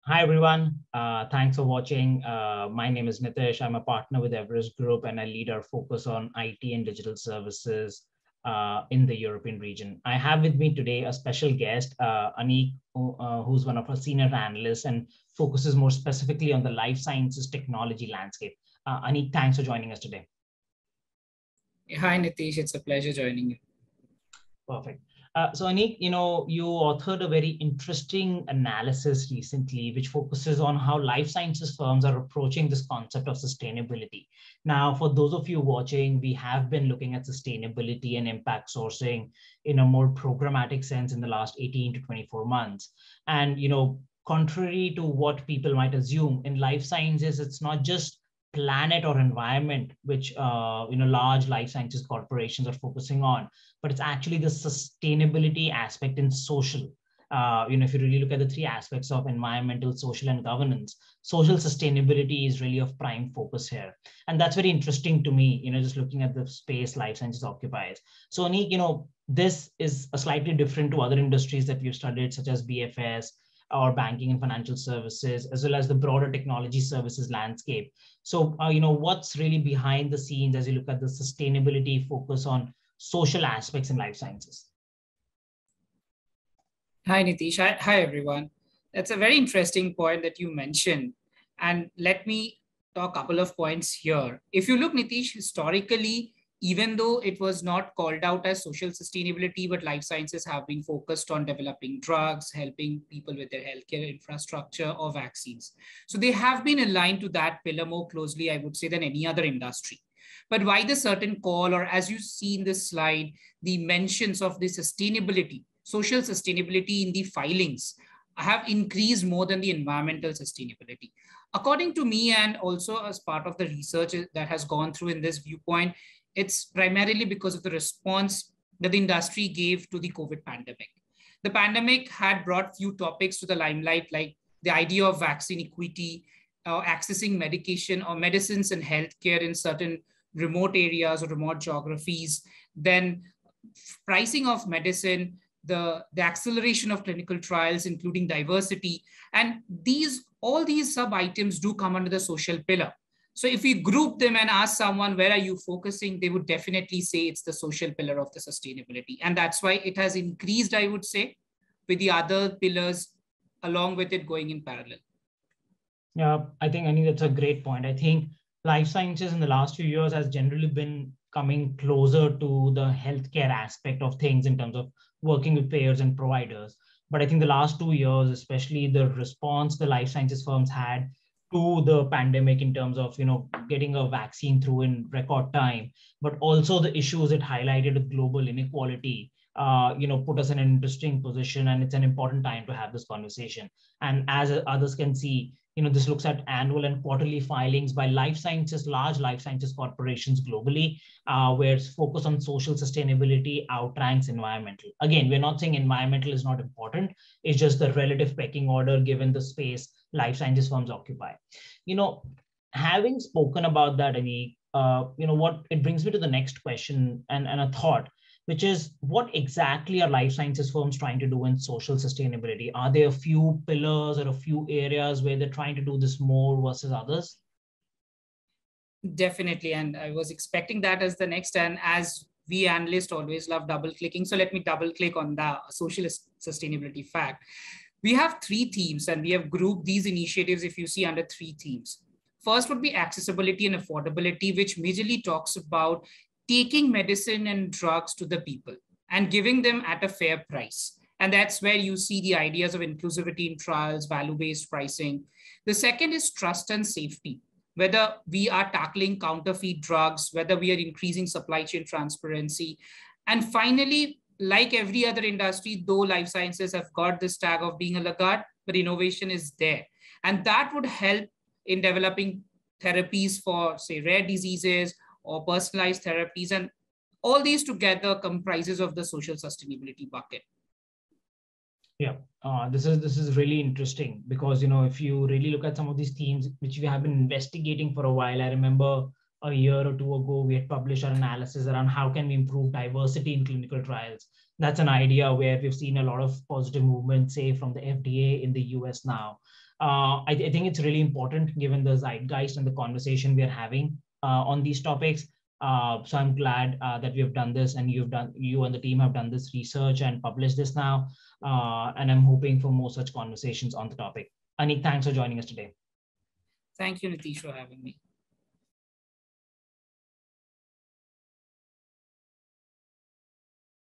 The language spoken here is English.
Hi, everyone. Thanks for watching. My name is Nitish. I'm a partner with Everest Group, and I lead our focus on IT and digital services in the European region. I have with me today a special guest, Anik, who's one of our senior analysts and focuses more specifically on the life sciences technology landscape. Anik, thanks for joining us today. Hi, Nitish. It's a pleasure joining you. Perfect. So Anik, you authored a very interesting analysis recently, which focuses on how life sciences firms are approaching this concept of sustainability. Now, for those of you watching, we have been looking at sustainability and impact sourcing in a more programmatic sense in the last 18 to 24 months. And, contrary to what people might assume, in life sciences, it's not just planet or environment, which large life sciences corporations are focusing on, but it's actually the sustainability aspect and social. If you really look at the three aspects of environmental, social, and governance, social sustainability is really of prime focus here. And that's very interesting to me, just looking at the space life sciences occupies. So Anik, this is a slightly different to other industries that we've studied, such as BFS, or banking and financial services, as well as the broader technology services landscape. So, what's really behind the scenes as you look at the sustainability focus on social aspects in life sciences? Hi, Nitish. Hi, everyone. That's a very interesting point that you mentioned. And let me talk a couple of points here. If you look, Nitish, historically, even though it was not called out as social sustainability, but life sciences have been focused on developing drugs, helping people with their healthcare infrastructure or vaccines. So they have been aligned to that pillar more closely, I would say, than any other industry. But why the certain call, or as you see in this slide, the mentions of the sustainability, social sustainability in the filings have increased more than the environmental sustainability. According to me, and also as part of the research that has gone through in this viewpoint, it's primarily because of the response that the industry gave to the COVID pandemic. The pandemic had brought few topics to the limelight, like the idea of vaccine equity, accessing medication or medicines and healthcare in certain remote areas or remote geographies, then pricing of medicine, the acceleration of clinical trials, including diversity. And all these sub items do come under the social pillar. So if we group them and ask someone, where are you focusing? They would definitely say it's the social pillar of the sustainability. And that's why it has increased, I would say, with the other pillars along with it going in parallel. Yeah, I think that's a great point. I think life sciences in the last few years has generally been coming closer to the healthcare aspect of things in terms of working with payers and providers. But I think the last 2 years, especially the response the life sciences firms had to the pandemic in terms of getting a vaccine through in record time, but also the issues it highlighted with global inequality, put us in an interesting position, and it's an important time to have this conversation. And as others can see, this looks at annual and quarterly filings by large life sciences corporations globally, where it's focus on social sustainability outranks environmental. Again, we're not saying environmental is not important. It's just the relative pecking order given the space life sciences firms occupy. Having spoken about that, Anik, what it brings me to the next question and a thought, which is what exactly are life sciences firms trying to do in social sustainability? Are there a few pillars or a few areas where they're trying to do this more versus others? Definitely. And I was expecting that as the next. And as we analysts always love double clicking, so let me double click on the social sustainability fact. We have three themes, and we have grouped these initiatives, if you see, under three themes. First would be accessibility and affordability, which majorly talks about taking medicine and drugs to the people and giving them at a fair price. And that's where you see the ideas of inclusivity in trials, value-based pricing. The second is trust and safety, whether we are tackling counterfeit drugs, whether we are increasing supply chain transparency. And finally, like every other industry, though life sciences have got this tag of being a laggard, but innovation is there. And that would help in developing therapies for, say, rare diseases or personalized therapies. And all these together comprises of the social sustainability bucket. Yeah, this is really interesting because if you really look at some of these themes which we have been investigating for a while, I remember a year or two ago, we had published our analysis around how can we improve diversity in clinical trials. That's an idea where we've seen a lot of positive movement, say from the FDA in the US now. I think it's really important given the zeitgeist and the conversation we are having on these topics. So I'm glad that we have done this, and you and the team have done this research and published this now. And I'm hoping for more such conversations on the topic. Anik, thanks for joining us today. Thank you, Nitish, for having me.